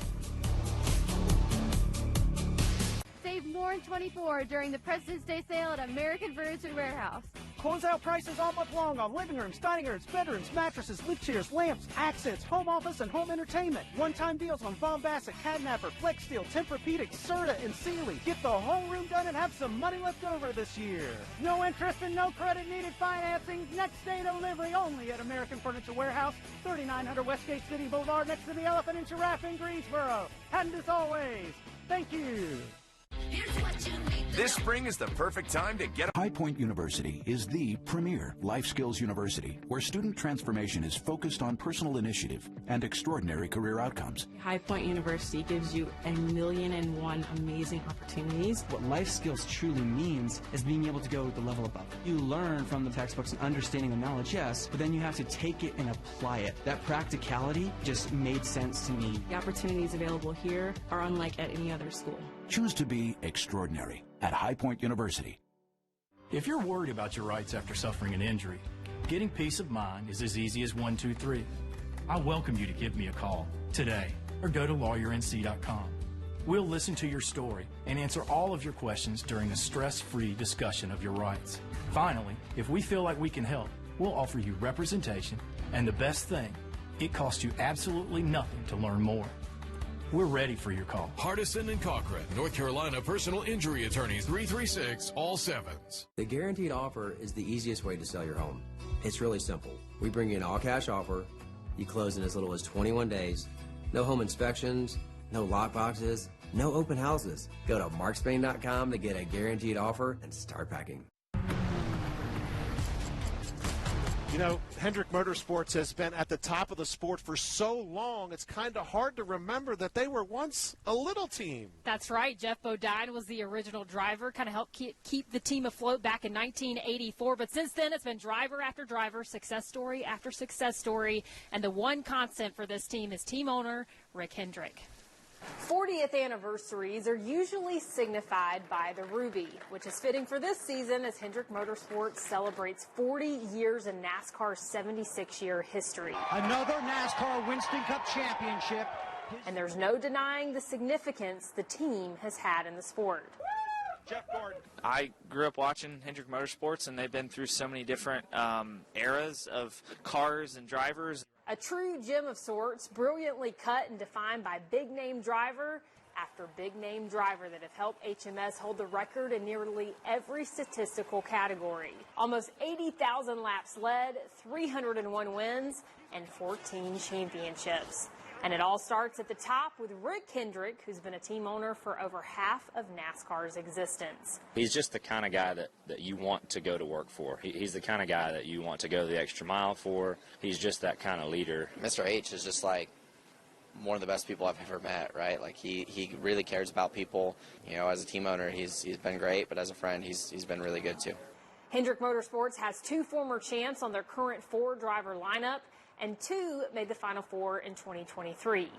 Save more in 24 during the President's Day sale at American Furniture Warehouse.
Closeout prices all month long on living rooms, dining rooms, bedrooms, mattresses, lift chairs, lamps, accents, home office, and home entertainment. One-time deals on Von Bassett, Cadnapper, Flex Steel, Tempur-Pedic, Serta, and Sealy. Get the whole room done and have some money left over this year. No interest and no credit needed financing. Next day delivery only at American Furniture Warehouse, 3900 Westgate City Boulevard, next to the Elephant and Giraffe in Greensboro. And as always, thank you.
This spring is the perfect time to get High Point University is the premier life skills university where student transformation is focused on personal initiative and extraordinary career outcomes.
High Point University gives you 1,000,001 amazing opportunities.
What life skills truly means is being able to go the level above. You learn from the textbooks and understanding the knowledge, yes, but then you have to take it and apply it. That practicality just made sense to me.
The opportunities available here are unlike at any other school.
Choose to be extraordinary at High Point University.
If you're worried about your rights after suffering an injury, getting peace of mind is as easy as 1, 2, 3. I welcome you to give me a call today or go to lawyernc.com. We'll listen to your story and answer all of your questions during a stress-free discussion of your rights. Finally, if we feel like we can help, we'll offer you representation, and the best thing, it costs you absolutely nothing to learn more. We're ready for your call.
Hardison and Cochran, North Carolina personal injury attorneys, 336 all sevens.
The guaranteed offer is the easiest way to sell your home. It's really simple. We bring you an all-cash offer. You close in as little as 21 days. No home inspections, no lock boxes, no open houses. Go to markspain.com to get a guaranteed offer and start packing.
You know, Hendrick Motorsports has been at the top of the sport for so long, it's kind of hard to remember that they were once a little team.
That's right. Jeff Bodine was the original driver, kind of helped keep the team afloat back in 1984. But since then, it's been driver after driver, success story after success story. And the one constant for this team is team owner Rick Hendrick.
40th anniversaries are usually signified by the Ruby, which is fitting for this season as Hendrick Motorsports celebrates 40 years in NASCAR's 76-year history.
Another NASCAR Winston Cup championship.
And there's no denying the significance the team has had in the sport.
Jeff Gordon.
I grew up watching Hendrick Motorsports, and they've been through so many different eras of cars and drivers.
A true gem of sorts, brilliantly cut and defined by big-name driver after big-name driver that have helped HMS hold the record in nearly every statistical category. Almost 80,000 laps led, 301 wins, and 14 championships. And it all starts at the top with Rick Hendrick, who's been a team owner for over half of NASCAR's existence.
He's just the kind of guy that you want to go to work for. He's the kind of guy that you want to go the extra mile for. He's just that kind of leader.
Mr. H is just like one of the best people I've ever met, right? Like he really cares about people. You know, as a team owner, he's been great, but as a friend, he's been really good too.
Hendrick Motorsports has 2 former champs on their current 4-driver lineup, and 2 made the Final Four in 2023.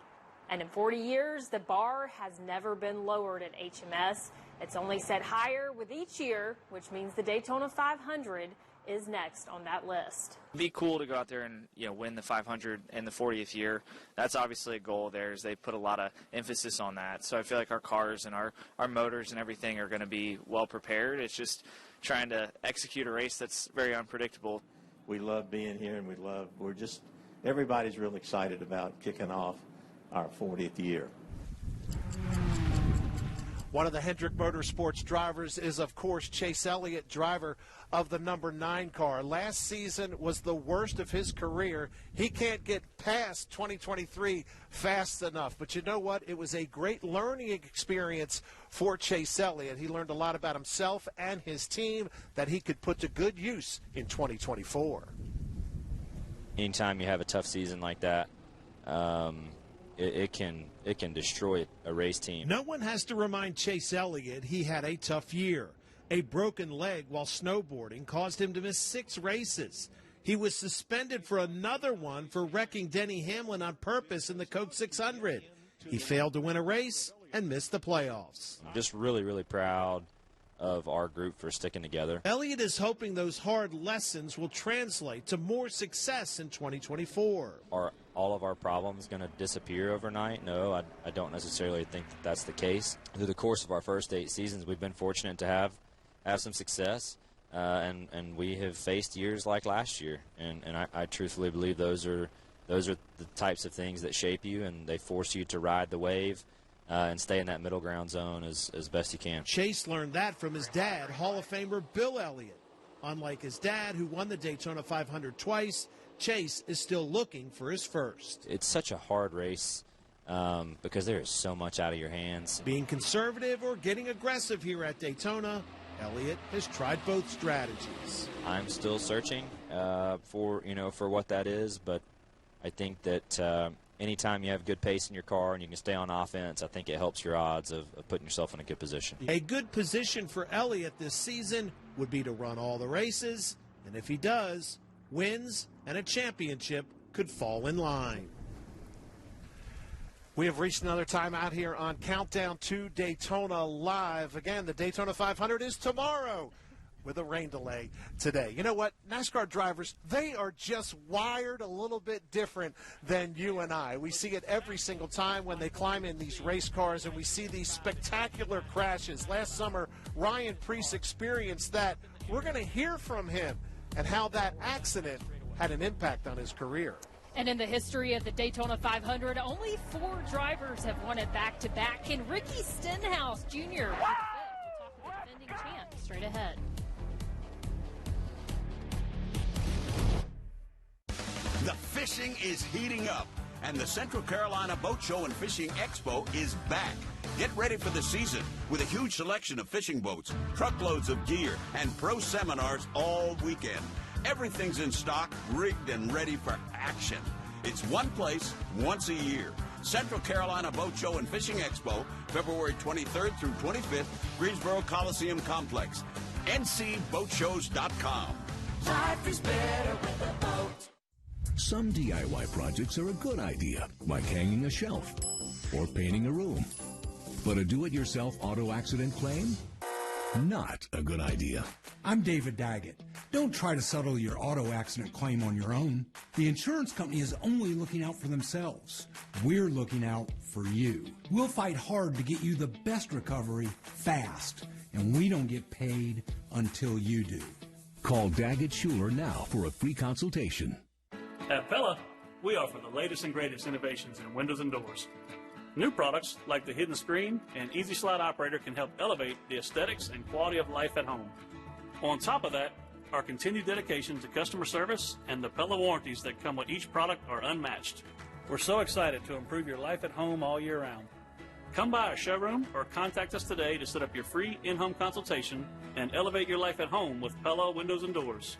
And in 40 years, the bar has never been lowered at HMS. It's only set higher with each year, which means the Daytona 500 is next on that list.
It'd be cool to go out there and win the 500 in the 40th year. That's obviously a goal of theirs. They put a lot of emphasis on that. So I feel like our cars and our motors and everything are going to be well prepared. It's just trying to execute a race that's very unpredictable.
We love being here, and everybody's real excited about kicking off our 40th year.
One of the Hendrick Motorsports drivers is, of course, Chase Elliott, driver of the number 9 car. Last season was the worst of his career. He can't get past 2023 fast enough. But you know what? It was a great learning experience for Chase Elliott. He learned a lot about himself and his team that he could put to good use in 2024.
Anytime you have a tough season like that, it can destroy a race team.
No one has to remind Chase Elliott he had a tough year. A broken leg while snowboarding caused him to miss 6 races. He was suspended for another one for wrecking Denny Hamlin on purpose in the Coke 600. He failed to win a race and missed the playoffs.
I'm just really, really proud of our group for sticking together.
Elliott is hoping those hard lessons will translate to more success in 2024.
Are all of our problems going to disappear overnight? No, I don't necessarily think that that's the case. Through the course of our first 8 seasons, we've been fortunate to have some success, and we have faced years like last year, and I truthfully believe those are the types of things that shape you, and they force you to ride the wave and stay in that middle ground zone as best you can.
Chase learned that from his dad, Hall of Famer Bill Elliott. Unlike his dad, who won the Daytona 500 twice, Chase is still looking for his first.
It's such a hard race because there is so much out of your hands.
Being conservative or getting aggressive here at Daytona, Elliott has tried both strategies.
I'm still searching for what that is, but I think that anytime you have good pace in your car and you can stay on offense, I think it helps your odds of putting yourself in a good position.
A good position for Elliott this season would be to run all the races, and if he does, wins and a championship could fall in line. We have reached another time out here on Countdown to Daytona Live. Again, the Daytona 500 is tomorrow with a rain delay today. You know what? NASCAR drivers, they are just wired a little bit different than you and I. We see it every single time when they climb in these race cars, and we see these spectacular crashes. Last summer, Ryan Preece experienced that. We're going to hear from him and how that accident had an impact on his career.
And in the history of the Daytona 500, only 4 drivers have won it back-to-back. Can Ricky Stenhouse Jr. be the 5th? We'll talk with the defending champ straight ahead.
The fishing is heating up, and the Central Carolina Boat Show and Fishing Expo is back. Get ready for the season with a huge selection of fishing boats, truckloads of gear, and pro seminars all weekend. Everything's in stock, rigged, and ready for action. It's one place, once a year. Central Carolina Boat Show and Fishing Expo, February 23rd through 25th, Greensboro Coliseum Complex. ncboatshows.com.
Life is better with a boat.
Some DIY projects are a good idea, like hanging a shelf or painting a room. But a do-it-yourself auto accident claim? Not a good idea.
I'm David Daggett. Don't try to settle your auto accident claim on your own. The insurance company is only looking out for themselves. We're looking out for you. We'll fight hard to get you the best recovery fast, and we don't get paid until you do.
Call Daggett Schuler now for a free consultation.
At Pella, we offer the latest and greatest innovations in windows and doors. New products like the hidden screen and easy slide operator can help elevate the aesthetics and quality of life at home. On top of that, our continued dedication to customer service and the Pella warranties that come with each product are unmatched. We're so excited to improve your life at home all year round. Come by our showroom or contact us today to set up your free in-home consultation and elevate your life at home with Pella Windows and Doors.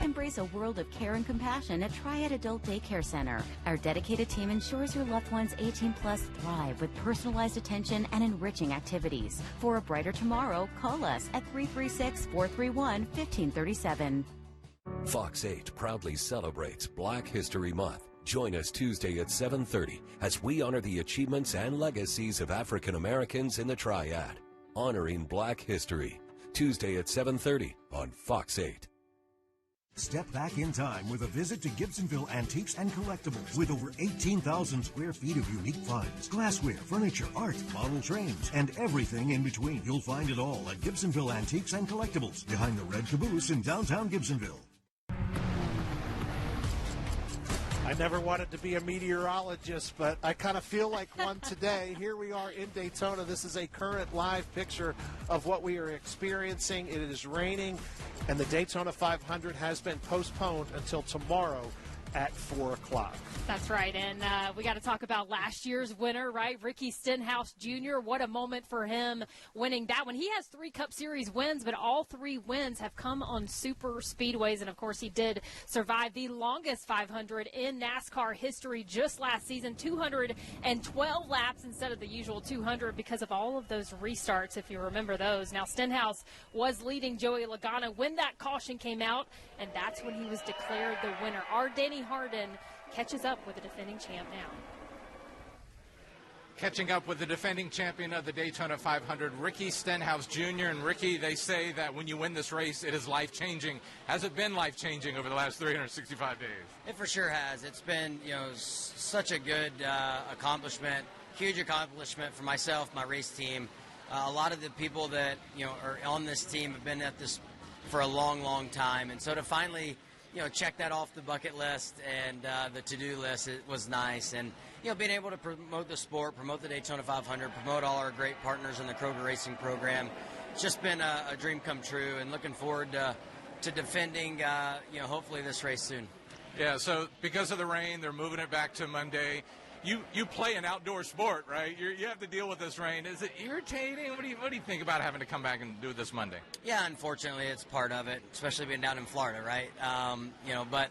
Embrace a world of care and compassion at Triad Adult Daycare Center. Our dedicated team ensures your loved ones 18 plus thrive with personalized attention and enriching activities. For a brighter tomorrow, call us at 336-431-1537.
Fox 8 proudly celebrates Black History Month. Join us Tuesday at 7:30 as we honor the achievements and legacies of African Americans in the Triad. Honoring Black History. Tuesday at 7:30 on Fox 8.
Step back in time with a visit to Gibsonville Antiques and Collectibles. With over 18,000 square feet of unique finds, glassware, furniture, art, model trains, and everything in between. You'll find it all at Gibsonville Antiques and Collectibles, behind the Red Caboose in downtown Gibsonville.
I never wanted to be a meteorologist, but I kind of feel like one today. Here we are in Daytona. This is a current live picture of what we are experiencing. It is raining, and the Daytona 500 has been postponed until tomorrow at 4 o'clock.
That's right, and we got to talk about last year's winner, right? Ricky Stenhouse Jr., what a moment for him winning that one. He has 3 Cup Series wins, but all 3 wins have come on super speedways, and of course he did survive the longest 500 in NASCAR history just last season, 212 laps instead of the usual 200 because of all of those restarts, if you remember those. Now, Stenhouse was leading Joey Logano when that caution came out, and that's when he was declared the winner. Our Danny Harden catches up with the defending champ now.
Catching up with the defending champion of the Daytona 500, Ricky Stenhouse Jr. And Ricky, they say that when you win this race, it is life-changing. Has it been life-changing over the last 365 days?
It for sure has. It's been, such a good accomplishment, huge accomplishment for myself, my race team. A lot of the people that, are on this team have been at this for a long, long time. And so to finally, check that off the bucket list and the to-do list, it was nice. And, being able to promote the sport, promote the Daytona 500, promote all our great partners in the Kroger Racing program, it's just been a dream come true, and looking forward to defending, hopefully this race soon.
Yeah, so because of the rain, they're moving it back to Monday. You play an outdoor sport, right? You have to deal with this rain. Is it irritating? What do you think about having to come back and do this Monday?
Yeah, unfortunately, it's part of it, especially being down in Florida, right? But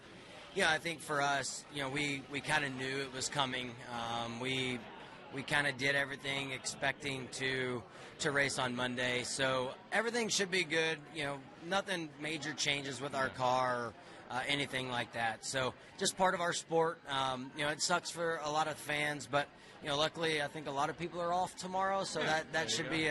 I think for us, we kind of knew it was coming. We kind of did everything expecting to race on Monday, so everything should be good. Nothing major changes with our car. Or, anything like that. So just part of our sport. It sucks for a lot of fans, but, luckily I think a lot of people are off tomorrow, so that should be,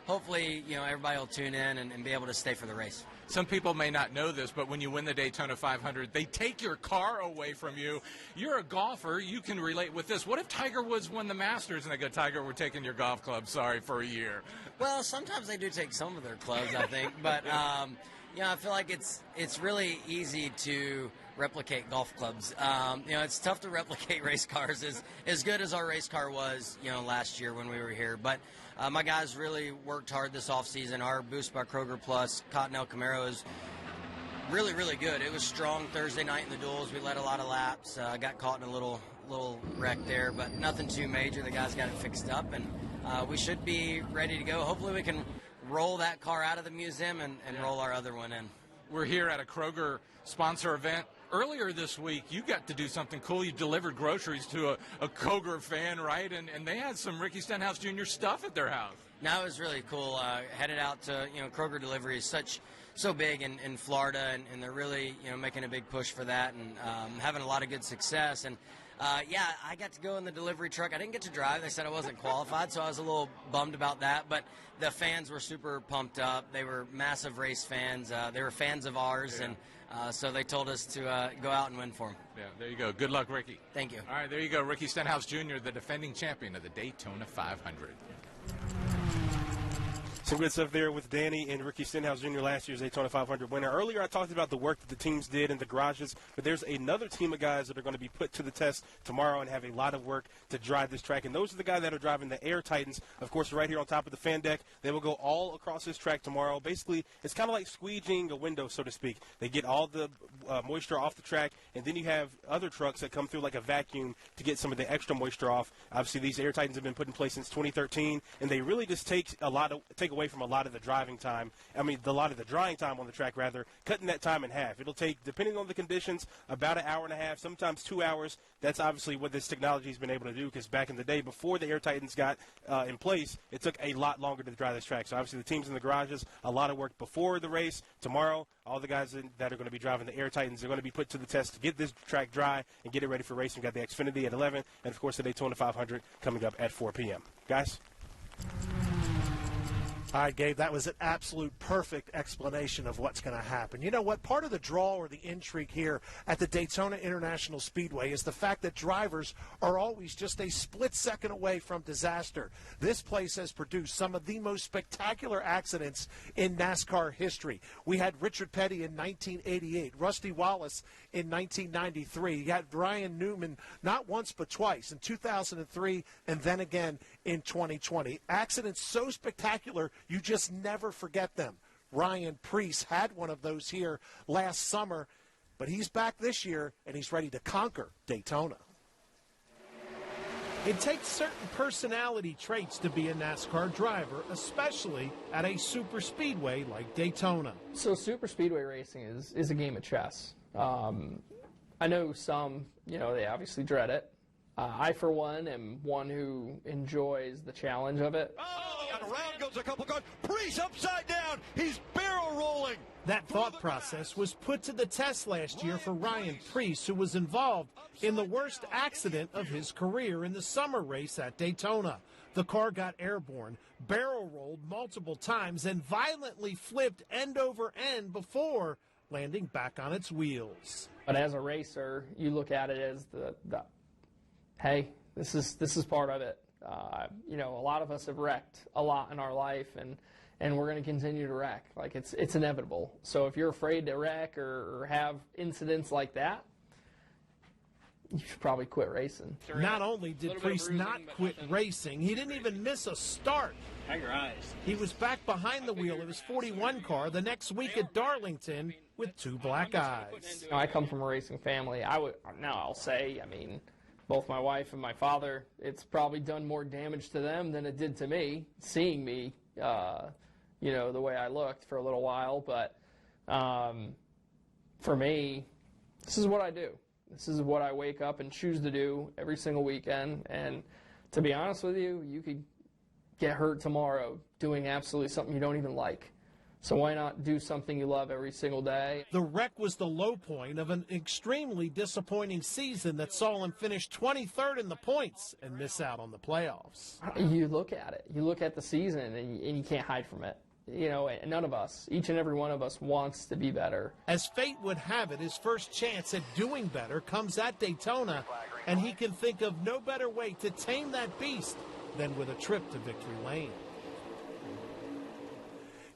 hopefully, everybody will tune in and be able to stay for the race.
Some people may not know this, but when you win the Daytona 500, they take your car away from you. You're a golfer. You can relate with this. What if Tiger Woods won the Masters and they go, Tiger, we're taking your golf club, sorry, for a year?
Well, sometimes they do take some of their clubs, I think, but I feel like it's really easy to replicate golf clubs. It's tough to replicate race cars as good as our race car was, last year when we were here. But my guys really worked hard this offseason. Our Boost by Kroger Plus Cottonelle Camaro is really, really good. It was strong Thursday night in the duels. We led a lot of laps. Got caught in a little wreck there, but nothing too major. The guys got it fixed up, and we should be ready to go. Hopefully we can roll that car out of the museum and roll our other one in.
We're here at a Kroger sponsor event. Earlier this week, you got to do something cool. You delivered groceries to a Kroger fan, right? And they had some Ricky Stenhouse Jr. stuff at their house.
No, it was really cool. Headed out to, Kroger Delivery is so big in Florida, and they're really, making a big push for that and having a lot of good success. And I got to go in the delivery truck. I didn't get to drive. They said I wasn't qualified, so I was a little bummed about that. But the fans were super pumped up. They were massive race fans. They were fans of ours, and so they told us to go out and win for them.
Yeah, there you go. Good luck, Ricky.
Thank you.
All right, there you go. Ricky Stenhouse Jr., the defending champion of the Daytona 500.
Some good stuff there with Danny and Ricky Stenhouse Jr., last year's Daytona 500 winner. Earlier I talked about the work that the teams did in the garages, but there's another team of guys that are going to be put to the test tomorrow and have a lot of work to drive this track. And those are the guys that are driving the Air Titans, of course, right here on top of the fan deck. They will go all across this track tomorrow. Basically, it's kind of like squeegeeing a window, so to speak. They get all the moisture off the track, and then you have other trucks that come through like a vacuum to get some of the extra moisture off. Obviously, these Air Titans have been put in place since 2013, and they really just take away from a lot of the drying time on the track, rather, cutting that time in half. It'll take, depending on the conditions, about an hour and a half, sometimes 2 hours. That's obviously what this technology has been able to do, because back in the day, before the Air Titans got in place, it took a lot longer to dry this track. So obviously the teams in the garages, a lot of work before the race. Tomorrow, all the guys that are going to be driving the Air Titans are going to be put to the test to get this track dry and get it ready for racing. We've got the Xfinity at 11, and of course the Daytona 500 coming up at 4 p.m. Guys?
All right, Gabe, that was an absolute perfect explanation of what's going to happen. You know what? Part of the draw or the intrigue here at the Daytona International Speedway is the fact that drivers are always just a split second away from disaster. This place has produced some of the most spectacular accidents in NASCAR history. We had Richard Petty in 1988, Rusty Wallace in 1993. You had Brian Newman not once but twice in 2003 and then again in 2020. Accidents so spectacular, you just never forget them. Ryan Preece had one of those here last summer, but he's back this year, and he's ready to conquer Daytona.
It takes certain personality traits to be a NASCAR driver, especially at a super speedway like Daytona.
So super speedway racing is a game of chess. I know some, they obviously dread it. I, for one, am one who enjoys the challenge of it.
And around goes a couple cars. Preece upside down. He's barrel rolling.
That thought process was put to the test last year for Ryan Preece, who was involved in the worst accident of his career in the summer race at Daytona. The car got airborne, barrel rolled multiple times, and violently flipped end over end before landing back on its wheels.
But as a racer, you look at it as the hey, this is part of it. A lot of us have wrecked a lot in our life, and we're going to continue to wreck. Like, it's inevitable. So if you're afraid to wreck or have incidents like that, you should probably quit racing.
Not only did Preece not quit racing, he didn't even miss a start.
Tiger eyes.
He was back behind the wheel of his 41 car the next week at Darlington with 2 black eyes.
I come from a racing family. I'll say, both my wife and my father, it's probably done more damage to them than it did to me, seeing me, the way I looked for a little while. But for me, this is what I do. This is what I wake up and choose to do every single weekend. And to be honest with you, you could get hurt tomorrow doing absolutely something you don't even like. So why not do something you love every single day?
The wreck was the low point of an extremely disappointing season that saw him finish 23rd in the points and miss out on the playoffs.
You look at it. You look at the season, and you can't hide from it. None of us, each and every one of us, wants to be better.
As fate would have it, his first chance at doing better comes at Daytona, and he can think of no better way to tame that beast than with a trip to Victory Lane.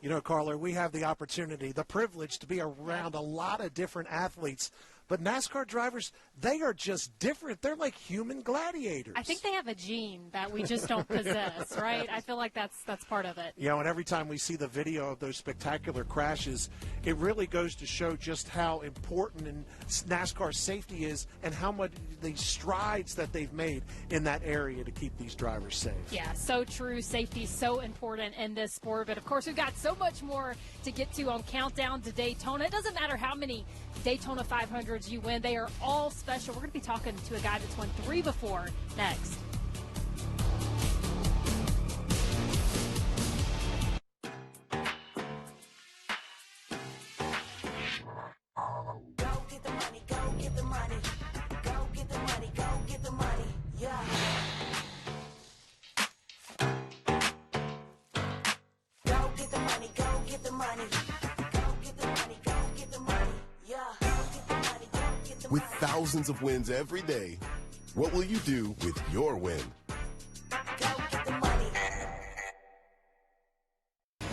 You know, Carla, we have the opportunity, the privilege to be around a lot of different athletes. But NASCAR drivers, they are just different. They're like human gladiators.
I think they have a gene that we just don't possess, right? I feel like that's part of it.
And every time we see the video of those spectacular crashes, it really goes to show just how important NASCAR safety is and how much the strides that they've made in that area to keep these drivers safe.
Yeah, so true. Safety is so important in this sport. But, of course, we've got so much more to get to on Countdown to Daytona. It doesn't matter how many Daytona 500s you win. They are all special. We're going to be talking to a guy that's won 3 before next.
Go get the money, go get the money. Go get the money, go get the money. Yeah. Go get the money, go get the money. Go get the money, go get the money. Yeah.
With thousands of wins every day, what will you do with your win?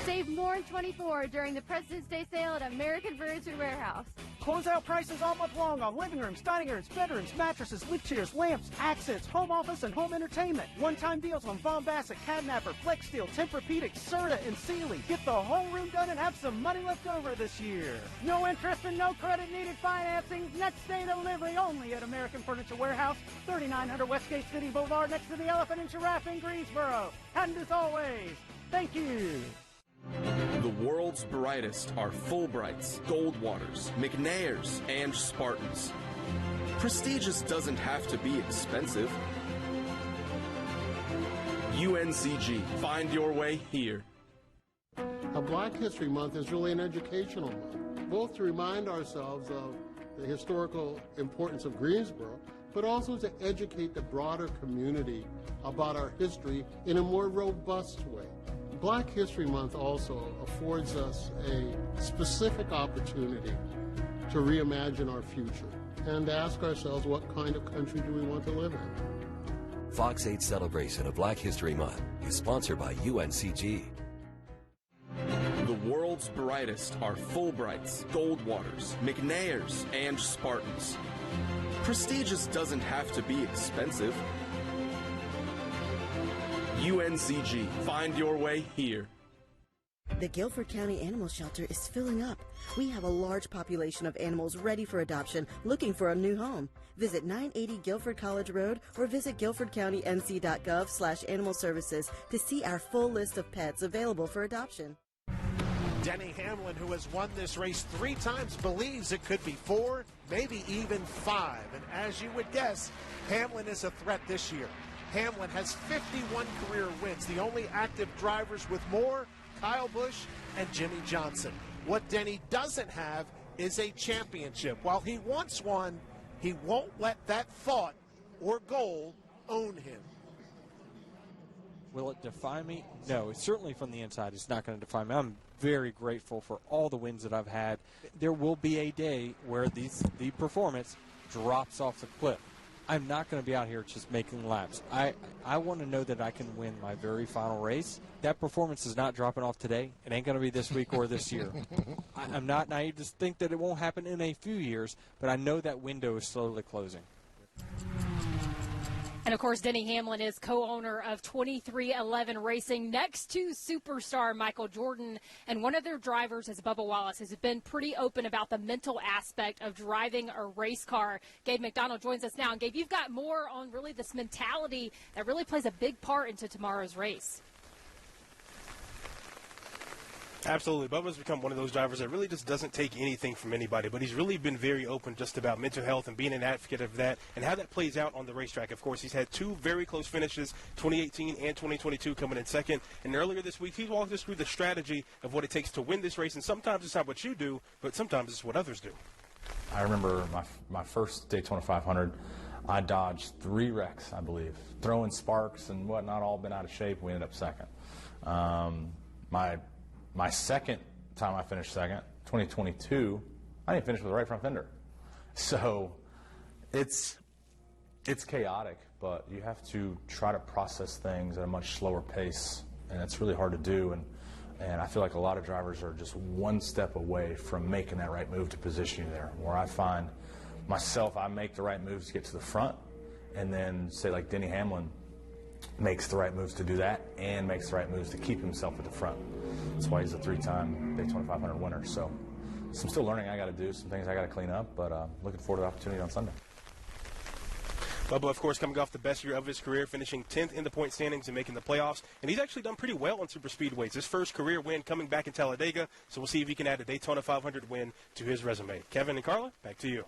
Save more in 24 during the President's Day sale at American Furniture Warehouse.
Closeout prices all month long on living rooms, dining rooms, bedrooms, mattresses, lift chairs, lamps, accents, home office, and home entertainment. One-time deals on Von Bassett, Catnapper, Flex Steel, Tempur-Pedic, Serta, and Sealy. Get the whole room done and have some money left over this year. No interest and no credit needed financing. Next day delivery only at American Furniture Warehouse, 3900 Westgate City Boulevard, next to the Elephant and Giraffe in Greensboro. And as always, thank you.
The world's brightest are Fulbrights, Goldwaters, McNairs, and Spartans. Prestigious doesn't have to be expensive. UNCG. Find your way here.
Black History Month is really an educational month, both to remind ourselves of the historical importance of Greensboro, but also to educate the broader community about our history in a more robust way. Black History Month also affords us a specific opportunity to reimagine our future and ask ourselves, what kind of country do we want to live in?
Fox 8 celebration of Black History Month is sponsored by UNCG.
The world's brightest are Fulbrights, Goldwaters, McNairs, and Spartans. Prestigious doesn't have to be expensive. UNCG. Find your way here.
The Guilford County Animal Shelter is filling up. We have a large population of animals ready for adoption, looking for a new home. Visit 980 Guilford College Road or visit guilfordcountync.gov/animal services to see our full list of pets available for adoption.
Denny Hamlin, who has won this race 3 times, believes it could be 4, maybe even 5. And as you would guess, Hamlin is a threat this year. Hamlin has 51 career wins. The only active drivers with more, Kyle Busch and Jimmy Johnson. What Denny doesn't have is a championship. While he wants one, he won't let that thought or goal own him.
Will it define me? No, certainly from the inside, it's not going to define me. I'm very grateful for all the wins that I've had. There will be a day where the performance drops off the cliff. I'm not going to be out here just making laps. I want to know that I can win my very final race. That performance is not dropping off today. It ain't going to be this week or this year. I'm not naive to think that it won't happen in a few years, but I know that window is slowly closing.
And, of course, Denny Hamlin is co-owner of 23XI Racing next to superstar Michael Jordan. And one of their drivers is Bubba Wallace, who's been pretty open about the mental aspect of driving a race car. Gabe McDonald joins us now. And, Gabe, you've got more on really this mentality that really plays a big part into tomorrow's race.
Absolutely. Bubba's become one of those drivers that really just doesn't take anything from anybody, but he's really been very open just about mental health and being an advocate of that and how that plays out on the racetrack. Of course, he's had 2 very close finishes, 2018 and 2022, coming in second. And earlier this week, he walked us through the strategy of what it takes to win this race. And sometimes it's not what you do, but sometimes it's what others do.
I remember my first Daytona 500. I dodged 3 wrecks, I believe, throwing sparks and whatnot, all been out of shape. We ended up second. My second time I finished second, 2022, I didn't finish with the right front fender. So it's chaotic, but you have to try to process things at a much slower pace, and it's really hard to do. And I feel like a lot of drivers are just one step away from making that right move to position you there. Where I find myself, I make the right moves to get to the front, and then say like Denny Hamlin makes the right moves to do that and makes the right moves to keep himself at the front. That's why he's a 3-time Daytona 500 winner. So some still learning I got to do, some things I got to clean up, but looking forward to the opportunity on Sunday.
Bubba, of course, coming off the best year of his career, finishing 10th in the point standings and making the playoffs. And he's actually done pretty well on super speedways. His first career win coming back in Talladega, so we'll see if he can add a Daytona 500 win to his resume. Kevin and Carla, back to you.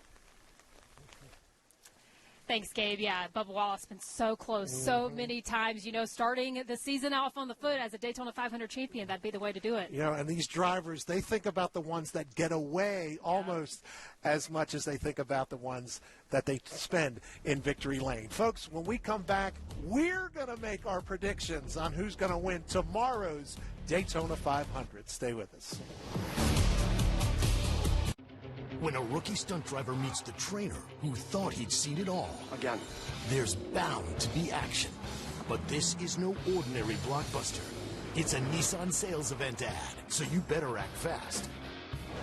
Thanks, Gabe. Yeah, Bubba Wallace been so close so many times. You know, starting the season off on the foot as a Daytona 500 champion, that'd be the way to do it.
You know, and these drivers, they think about the ones that get away almost as much as they think about the ones that they spend in victory lane. Folks, when we come back, we're going to make our predictions on who's going to win tomorrow's Daytona 500. Stay with us.
When a rookie stunt driver meets the trainer who thought he'd seen it all.
Again.
There's bound to be action. But this is no ordinary blockbuster. It's a Nissan sales event ad, so you better act fast.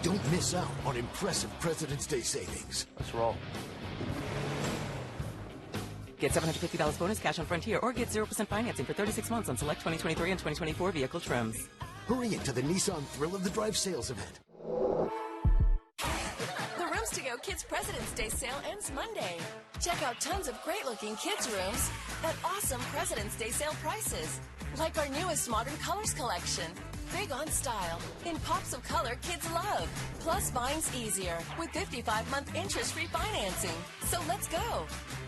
Don't miss out on impressive President's Day savings.
Let's roll.
Get $750 bonus cash on Frontier or get 0% financing for 36 months on select 2023 and 2024 vehicle trims.
Hurry into the Nissan Thrill of the Drive sales event.
Rooms to Go Kids President's Day sale ends Monday. Check out tons of great-looking kids' rooms at awesome President's Day sale prices, like our newest Modern Colors collection. Big on style, in pops of color kids love. Plus, buying's easier with 55-month interest-free financing. So let's go.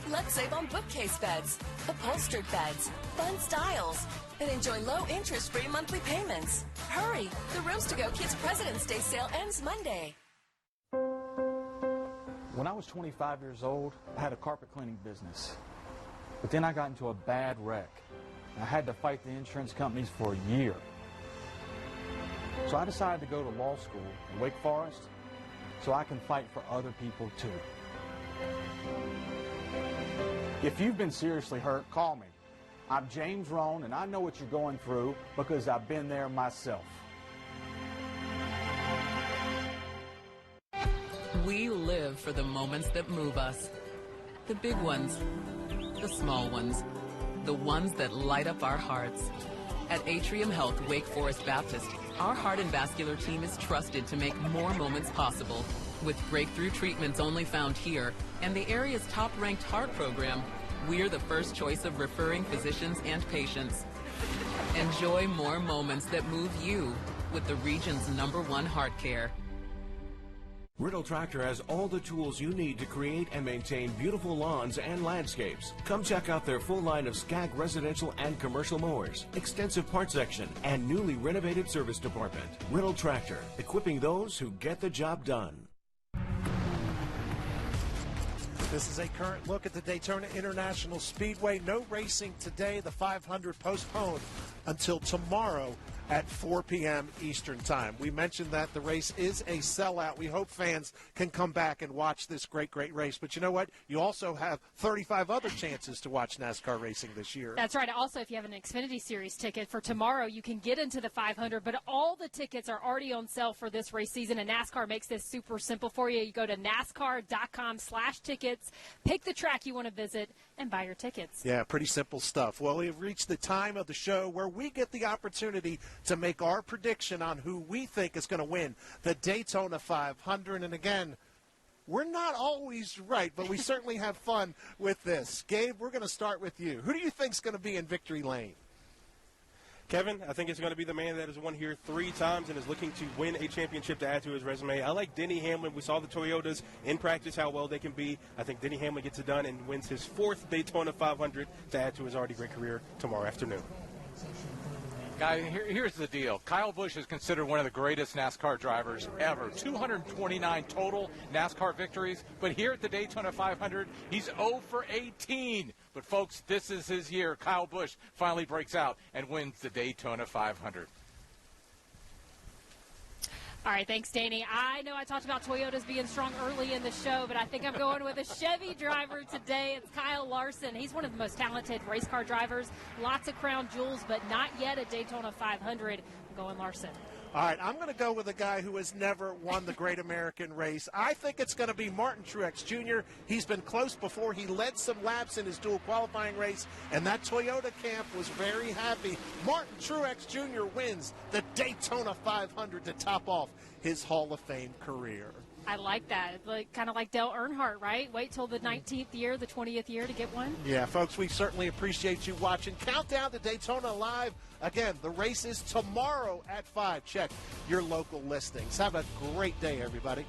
Let's save on bookcase beds, upholstered beds, fun styles, and enjoy low interest-free monthly payments. Hurry! The Rooms to Go Kids President's Day sale ends Monday.
When I was 25 years old, I had a carpet cleaning business. But then I got into a bad wreck. I had to fight the insurance companies for a year. So I decided to go to law school in Wake Forest so I can fight for other people too. If you've been seriously hurt, call me. I'm James Rohn, and I know what you're going through because I've been there myself.
We live for the moments that move us. The big ones, the small ones, the ones that light up our hearts. At Atrium Health Wake Forest Baptist, our heart and vascular team is trusted to make more moments possible. With breakthrough treatments only found here and the area's top-ranked heart program, we're the first choice of referring physicians and patients. Enjoy more moments that move you with the region's #1 heart care.
Riddle Tractor has all the tools you need to create and maintain beautiful lawns and landscapes. Come check out their full line of Skag residential and commercial mowers, extensive parts section, and newly renovated service department. Riddle Tractor, equipping those who get the job done.
This is a current look at the Daytona International Speedway. No racing today. The 500 postponed until tomorrow at 4 p.m. Eastern Time. We mentioned that the race is a sellout. We hope fans can come back and watch this great race. But you know what? You also have 35 other chances to watch NASCAR racing this year.
That's right. Also, if you have an Xfinity Series ticket for tomorrow, you can get into the 500. But all the tickets are already on sale for this race season, and NASCAR makes this super simple for you. You go to NASCAR.com/tickets, pick the track you want to visit, and buy your tickets.
Yeah, pretty simple stuff. Well, we've reached the time of the show where we get the opportunity to make our prediction on who we think is going to win the Daytona 500. And again, we're not always right, but we certainly have fun with this. Gabe, we're going to start with you. Who do you think is going to be in victory lane?
Kevin, I think it's going to be the man that has won here 3 times and is looking to win a championship to add to his resume. I like Denny Hamlin. We saw the Toyotas in practice, how well they can be. I think Denny Hamlin gets it done and wins his 4th Daytona 500 to add to his already great career tomorrow afternoon.
Guy, here's the deal. Kyle Busch is considered one of the greatest NASCAR drivers ever. 229 total NASCAR victories. But here at the Daytona 500, he's 0 for 18. But, folks, this is his year. Kyle Busch finally breaks out and wins the Daytona 500.
All right, thanks, Danny. I know I talked about Toyotas being strong early in the show, but I think I'm going with a Chevy driver today. It's Kyle Larson. He's one of the most talented race car drivers. Lots of crown jewels, but not yet a Daytona 500. I'm going Larson.
All right, I'm going to go with a guy who has never won the Great American Race. I think it's going to be Martin Truex Jr. He's been close before. He led some laps in his dual qualifying race, and that Toyota camp was very happy. Martin Truex Jr. wins the Daytona 500 to top off his Hall of Fame career.
I like that. Kind of like Dale Earnhardt, right? Wait till the 19th year, the 20th year to get one.
Yeah, folks, we certainly appreciate you watching. Countdown to Daytona Live. Again, the race is tomorrow at 5. Check your local listings. Have a great day, everybody.